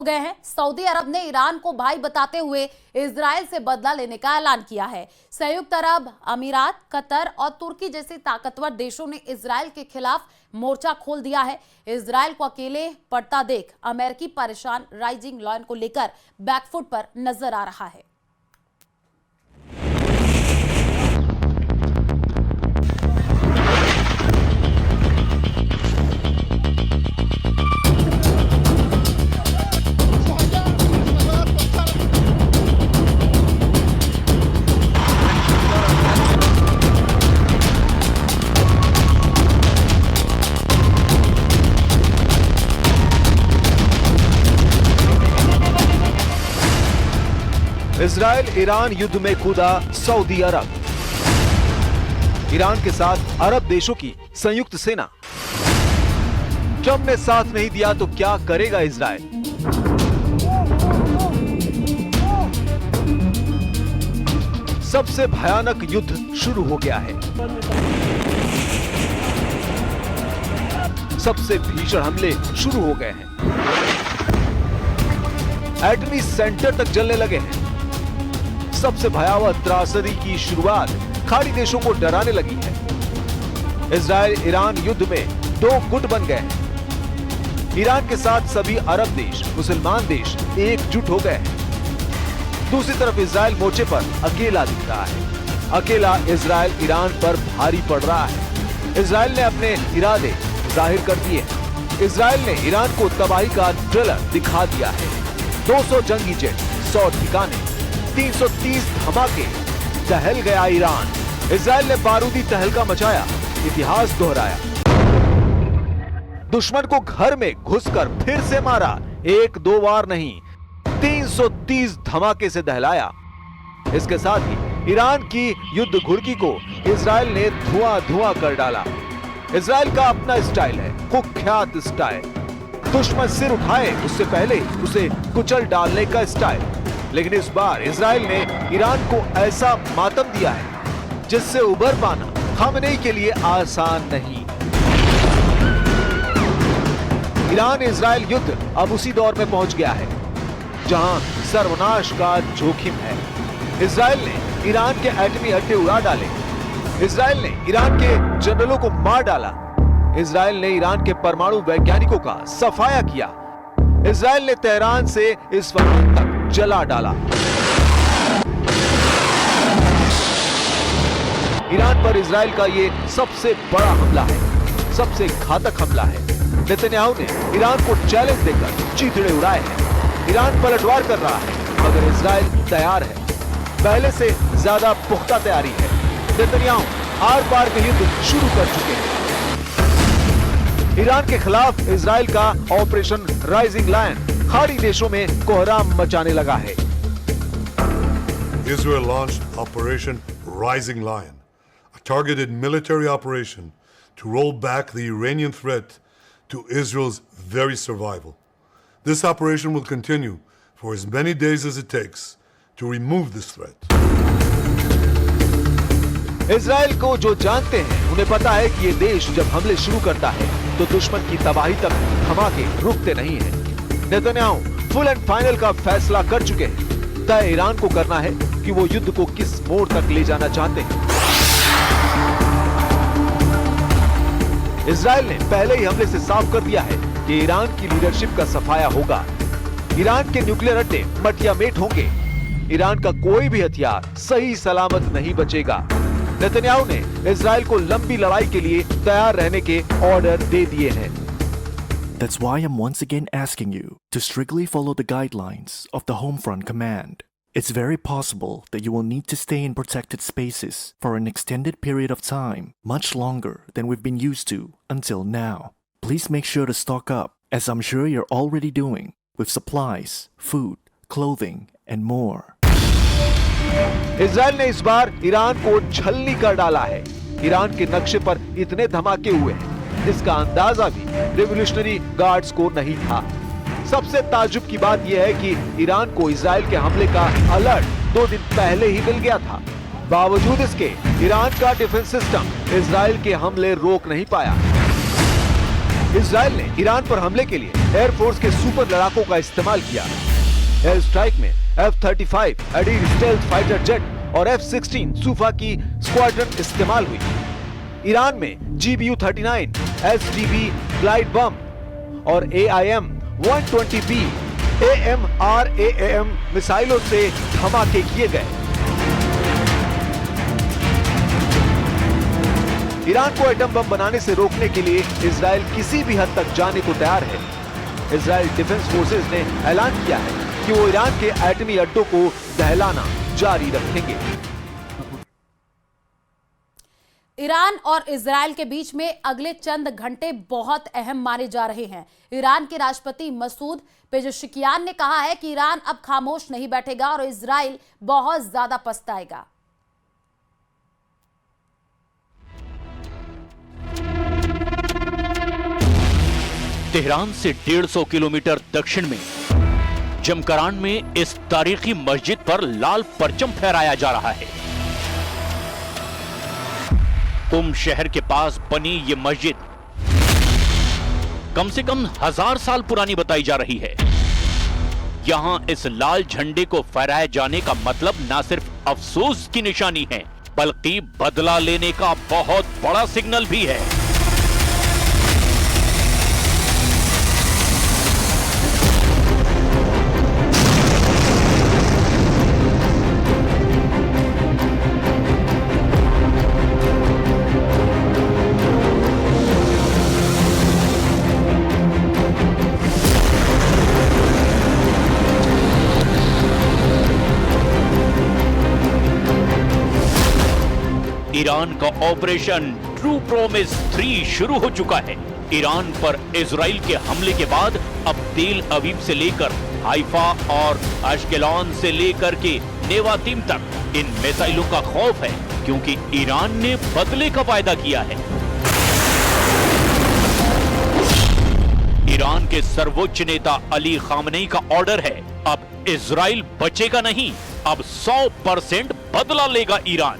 गए हैं। सऊदी अरब ने ईरान को भाई बताते हुए इजराइल से बदला लेने का ऐलान किया है। संयुक्त अरब अमीरात, कतर और तुर्की जैसे ताकतवर देशों ने इजराइल के खिलाफ मोर्चा खोल दिया है। इजराइल को अकेले पड़ता देख अमेरिकी परेशान राइजिंग लायन को लेकर बैकफुट पर नजर आ रहा है। इजराइल ईरान युद्ध में कूदा सऊदी अरब। ईरान के साथ अरब देशों की संयुक्त सेना। ट्रंप ने साथ नहीं दिया तो क्या करेगा इजराइल? सबसे भयानक युद्ध शुरू हो गया है। सबसे भीषण हमले शुरू हो गए हैं। एटमी सेंटर तक जलने लगे हैं। सबसे भयावह त्रासदी की शुरुआत खाड़ी देशों को डराने लगी है। इजराइल ईरान युद्ध में दो गुट बन गए हैं। ईरान के साथ सभी अरब देश, मुसलमान देश एकजुट हो गए हैं। दूसरी तरफ इजराइल मोर्चे पर अकेला दिख रहा है। अकेला इजराइल ईरान पर भारी पड़ रहा है। इजराइल ने अपने इरादे जाहिर कर दिए हैं। इजराइल ने ईरान को तबाही का ट्रेलर दिखा दिया है। 200 जंगी जेट, 100 ठिकाने, 330 धमाके, टहल गया ईरान। इजराइल ने बारूदी तहलका मचाया, इतिहास दोहराया। दुश्मन को घर में घुसकर फिर से मारा, एक दो बार नहीं, 330 धमाके से दहलाया। इसके साथ ही ईरान की युद्ध घुड़की को इजराइल ने धुआं धुआं कर डाला। इजराइल का अपना स्टाइल है, कुख्यात स्टाइल। दुश्मन सिर उठाए उससे पहले उसे कुचल डालने का स्टाइल। लेकिन इस बार इजराइल ने ईरान को ऐसा मातम दिया है जिससे उबर पाना खामनेई के लिए आसान नहीं। ईरान इजराइल युद्ध अब उसी दौर में पहुंच गया है जहां सर्वनाश का जोखिम है। इजराइल ने ईरान के एटमी अड्डे उड़ा डाले। इजराइल ने ईरान के जनरलों को मार डाला। इजराइल ने ईरान के परमाणु वैज्ञानिकों का सफाया किया। इजराइल ने तेहरान से इस्फहान तक जला डाला। ईरान पर इजराइल का ये सबसे बड़ा हमला है, सबसे घातक हमला है। नेतन्याहू ने ईरान को चैलेंज देकर चीथड़े उड़ाए हैं। ईरान पलटवार कर रहा है मगर इजराइल तैयार है, पहले से ज्यादा पुख्ता तैयारी है। नेतन्याहू आर पार के युद्ध शुरू कर चुके हैं। ईरान के खिलाफ इजराइल का ऑपरेशन राइजिंग लायन खाड़ी देशों में कोहराम मचाने लगा है। Israel launched Operation Rising Lion, a targeted military operation to roll back the Iranian threat to Israel's very survival. This operation will continue for as many days as it takes to remove this threat. Israel को जो जानते हैं उन्हें पता है कि ये देश जब हमले शुरू करता है तो दुश्मन की तबाही तक धमाके रुकते नहीं हैं। नेतन्याहू फुल एंड फाइनल का फैसला कर चुके हैं। तय ईरान को करना है कि वो युद्ध को किस मोड़ तक ले जाना चाहते हैं। इजराइल ने पहले ही हमले से साफ कर दिया है कि ईरान की लीडरशिप का सफाया होगा। ईरान के न्यूक्लियर अड्डे मटिया मेट होंगे। ईरान का कोई भी हथियार सही सलामत नहीं बचेगा। नेतन्याहू ने इजराइल को लंबी लड़ाई के लिए तैयार रहने के ऑर्डर दे दिए हैं। That's why I'm once again asking you to strictly follow the guidelines of the Homefront Command. It's very possible that you will need to stay in protected spaces for an extended period of time, much longer than we've been used to until now. Please make sure to stock up, as I'm sure you're already doing, with supplies, food, clothing, and more. Israel ने इस बार Iran को छलनी कर डाला है। Iran के नक्शे पर इतने धमाके हुए हैं जिसका अंदाजा भी रेवोल्यूशनरी गार्ड्स को नहीं था। सबसे ताज्जुब की बात यह है कि ईरान को इजराइल के हमले का अलर्ट 2 दिन पहले ही मिल गया था। बावजूद इसके ईरान का डिफेंस सिस्टम इजराइल के हमले रोक नहीं पाया। इजराइल ने ईरान पर हमले के लिए एयरफोर्स के सुपर लड़ाकों का इस्तेमाल किया। एयर स्ट्राइक में F-35 एडीर स्टेल्थ फाइटर जेट और F-16 सूफा की स्क्वाड्रन इस्तेमाल हुई। ईरान में GBU-39 SDB ग्लाइड बम और AIM-120B AMRAAM मिसाइलों से धमाके किए गए। ईरान को एटम बम बनाने से रोकने के लिए इजराइल किसी भी हद तक जाने को तैयार है। इजराइल डिफेंस फोर्सेस ने ऐलान किया है कि वो ईरान के एटमी अड्डों को दहलाना जारी रखेंगे। ईरान और इजराइल के बीच में अगले चंद घंटे बहुत अहम माने जा रहे हैं। ईरान के राष्ट्रपति मसूद पेजेश्कियान ने कहा है कि ईरान अब खामोश नहीं बैठेगा और इजराइल बहुत ज्यादा पछताएगा। तेहरान से 150 किलोमीटर दक्षिण में जमकरान में इस तारीखी मस्जिद पर लाल परचम फहराया जा रहा है। शहर के पास बनी ये मस्जिद कम से कम 1000 साल पुरानी बताई जा रही है। यहां इस लाल झंडे को फहराए जाने का मतलब ना सिर्फ अफसोस की निशानी है, बल्कि बदला लेने का बहुत बड़ा सिग्नल भी है। ईरान का ऑपरेशन ट्रू प्रॉमिस 3 शुरू हो चुका है। ईरान पर इजराइल के हमले के बाद अब तेल अवीव से लेकर हाइफा और अशकेलॉन से लेकर के नेवातीम तक इन मिसाइलों का खौफ है, क्योंकि ईरान ने बदले का वायदा किया है। ईरान के सर्वोच्च नेता अली खामनेई का ऑर्डर है, अब इजराइल बचेगा नहीं, अब 100% बदला लेगा ईरान।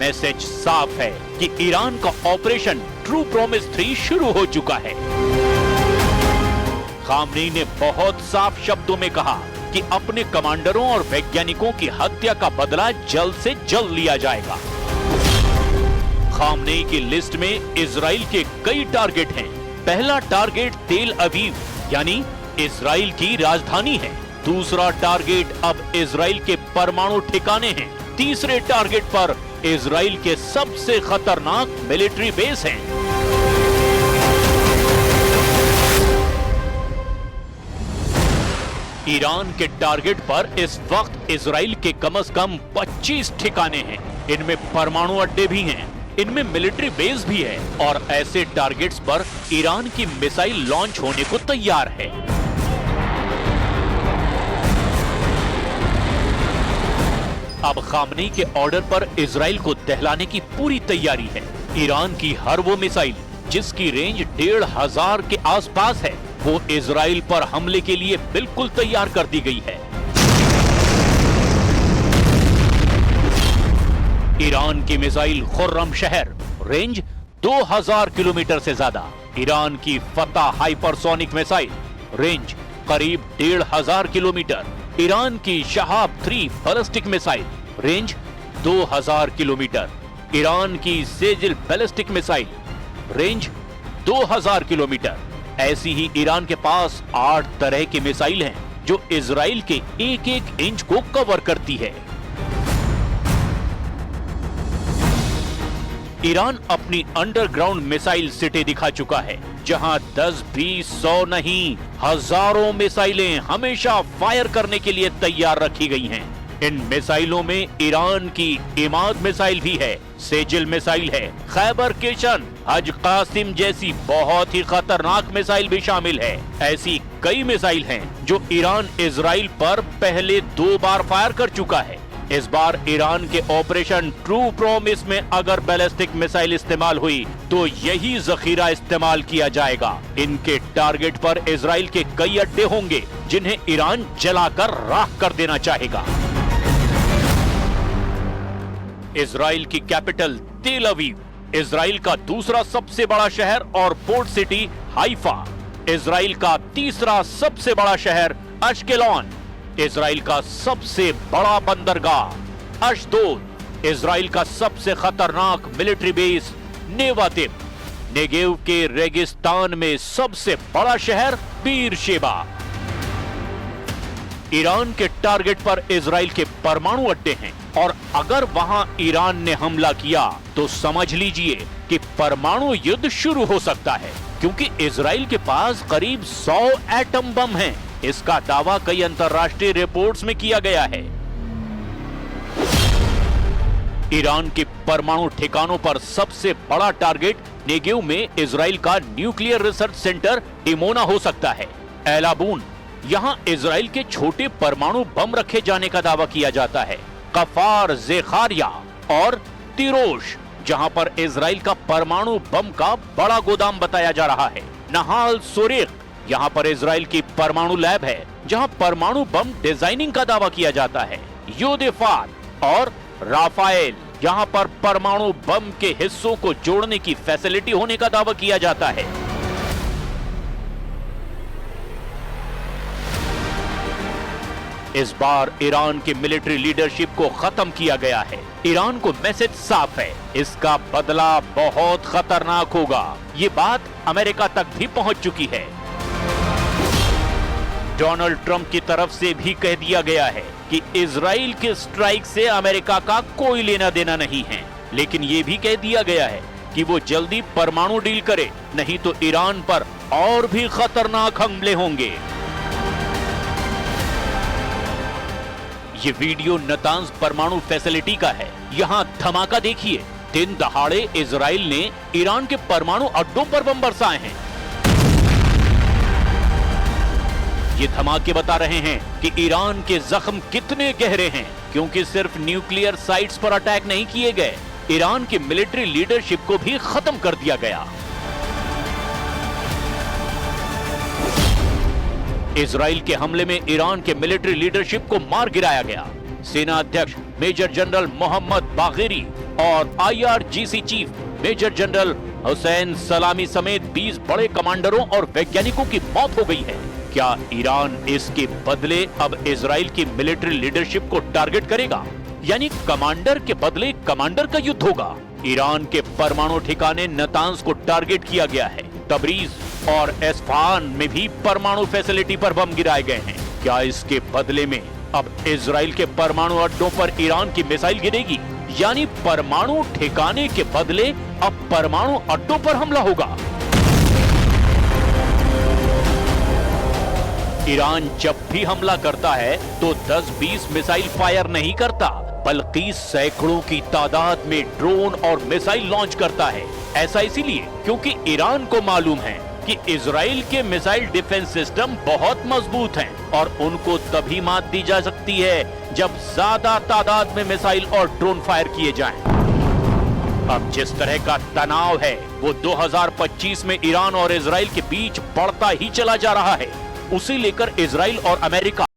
मैसेज साफ है कि ईरान का ऑपरेशन ट्रू प्रॉमिस 3 शुरू हो चुका है। खामनेई ने बहुत साफ शब्दों में कहा कि अपने कमांडरों और वैज्ञानिकों की हत्या का बदला जल्द से जल्द लिया जाएगा। खामनेई की लिस्ट में इजराइल के कई टारगेट हैं। पहला टारगेट तेल अवीव यानी इजराइल की राजधानी है। दूसरा टारगेट अब इजराइल के परमाणु ठिकाने हैं। तीसरे टारगेट पर इजराइल के सबसे खतरनाक मिलिट्री बेस हैं। ईरान के टारगेट पर इस वक्त इजराइल के कम से कम 25 ठिकाने हैं। इनमें परमाणु अड्डे भी हैं, इनमें मिलिट्री बेस भी है और ऐसे टारगेट्स पर ईरान की मिसाइल लॉन्च होने को तैयार है। अब खामनेई के ऑर्डर पर इजराइल को दहलाने की पूरी तैयारी है। ईरान की हर वो मिसाइल जिसकी रेंज 1500 के आसपास है, वो इजराइल पर हमले के लिए बिल्कुल तैयार कर दी गई है। ईरान की मिसाइल खुर्रम शहर, रेंज 2000 किलोमीटर से ज्यादा। ईरान की फतह हाइपरसोनिक मिसाइल, रेंज करीब 1500 किलोमीटर। ईरान की Shahab 3 ballistic missile, range 2000 kilometre. Iran की Sejjil ballistic missile, range 2000 kilometre. ऐसी ही ईरान के पास 8 तरह की मिसाइल हैं जो इजराइल के 1-1 इंच को कवर करती है। ईरान अपनी अंडरग्राउंड मिसाइल सिटी दिखा चुका है, जहां 10, 20, 100 नहीं, हजारों मिसाइलें हमेशा फायर करने के लिए तैयार रखी गई हैं। इन मिसाइलों में ईरान की इमाद मिसाइल भी है, सेजिल मिसाइल है, खैबर केशन, हज कासिम जैसी बहुत ही खतरनाक मिसाइल भी शामिल है। ऐसी कई मिसाइल हैं जो ईरान इजराइल पर पहले 2 बार फायर कर चुका है। इस बार ईरान के ऑपरेशन ट्रू प्रॉमिस में अगर बैलिस्टिक मिसाइल इस्तेमाल हुई तो यही जखीरा इस्तेमाल किया जाएगा। इनके टारगेट पर इजराइल के कई अड्डे होंगे जिन्हें ईरान जलाकर राख कर देना चाहेगा। इजराइल की कैपिटल तेल अवीव, इजराइल का दूसरा सबसे बड़ा शहर और पोर्ट सिटी हाइफा, इजराइल का तीसरा सबसे बड़ा शहर अश्केलॉन, इजराइल का सबसे बड़ा बंदरगाह अशदोद, इजराइल का सबसे खतरनाक मिलिट्री बेस नेवातिब, नेगेव के रेगिस्तान में सबसे बड़ा शहर बीरशेबा। ईरान के टारगेट पर इजराइल के परमाणु अड्डे हैं और अगर वहां ईरान ने हमला किया तो समझ लीजिए कि परमाणु युद्ध शुरू हो सकता है, क्योंकि इजराइल के पास करीब 100 एटम बम हैं। इसका दावा कई अंतर्राष्ट्रीय रिपोर्ट्स में किया गया है। ईरान के परमाणु ठिकानों पर सबसे बड़ा टारगेट नेगेव में इजराइल का न्यूक्लियर रिसर्च सेंटर डिमोना हो सकता है। एलाबून, यहां इजराइल के छोटे परमाणु बम रखे जाने का दावा किया जाता है। कफार जेखारिया और तिरोश, जहां पर इजराइल का परमाणु बम का बड़ा गोदाम बताया जा रहा है। नहाल सोरेख, यहां पर इजराइल की परमाणु लैब है जहां परमाणु बम डिजाइनिंग का दावा किया जाता है। योदेफात और राफाएल, यहां पर परमाणु बम के हिस्सों को जोड़ने की फैसिलिटी होने का दावा किया जाता है। इस बार ईरान की मिलिट्री लीडरशिप को खत्म किया गया है। ईरान को मैसेज साफ है, इसका बदला बहुत खतरनाक होगा। ये बात अमेरिका तक भी पहुंच चुकी है। डोनाल्ड ट्रंप की तरफ से भी कह दिया गया है कि इजराइल के स्ट्राइक से अमेरिका का कोई लेना देना नहीं है, लेकिन यह भी कह दिया गया है कि वो जल्दी परमाणु डील करे, नहीं तो ईरान पर और भी खतरनाक हमले होंगे। ये वीडियो नतांज परमाणु फैसिलिटी का है। यहाँ धमाका देखिए, दिन दहाड़े इजराइल ने ईरान के परमाणु अड्डों पर बम बरसाए हैं। ये धमाके बता रहे हैं कि ईरान के जख्म कितने गहरे हैं, क्योंकि सिर्फ न्यूक्लियर साइट्स पर अटैक नहीं किए गए, ईरान की मिलिट्री लीडरशिप को भी खत्म कर दिया गया। इजराइल के हमले में ईरान के मिलिट्री लीडरशिप को मार गिराया गया। सेना अध्यक्ष मेजर जनरल मोहम्मद बागेरी और IRGC chief major general Hussein Salami समेत 20 बड़े कमांडरों और वैज्ञानिकों की मौत हो गई है। क्या ईरान इसके बदले अब इजराइल की मिलिट्री लीडरशिप को टारगेट करेगा, यानी कमांडर के बदले कमांडर का युद्ध होगा? ईरान के परमाणु ठिकाने नतांज को टारगेट किया गया है। तबरीज और एस्फहान में भी परमाणु फैसिलिटी पर बम गिराए गए हैं। क्या इसके बदले में अब इजराइल के परमाणु अड्डों पर ईरान की मिसाइल गिरेगी, यानी परमाणु ठिकाने के बदले अब परमाणु अड्डों पर हमला होगा? ईरान जब भी हमला करता है तो 10-20 मिसाइल फायर नहीं करता, बल्कि सैकड़ों की तादाद में ड्रोन और मिसाइल लॉन्च करता है। ऐसा इसीलिए क्योंकि ईरान को मालूम है कि इजराइल के मिसाइल डिफेंस सिस्टम बहुत मजबूत हैं और उनको तभी मात दी जा सकती है जब ज्यादा तादाद में मिसाइल और ड्रोन फायर किए जाएं। अब जिस तरह का तनाव है वो 2025 में ईरान और इजराइल के बीच बढ़ता ही चला जा रहा है। उसे लेकर इजराइल और अमेरिका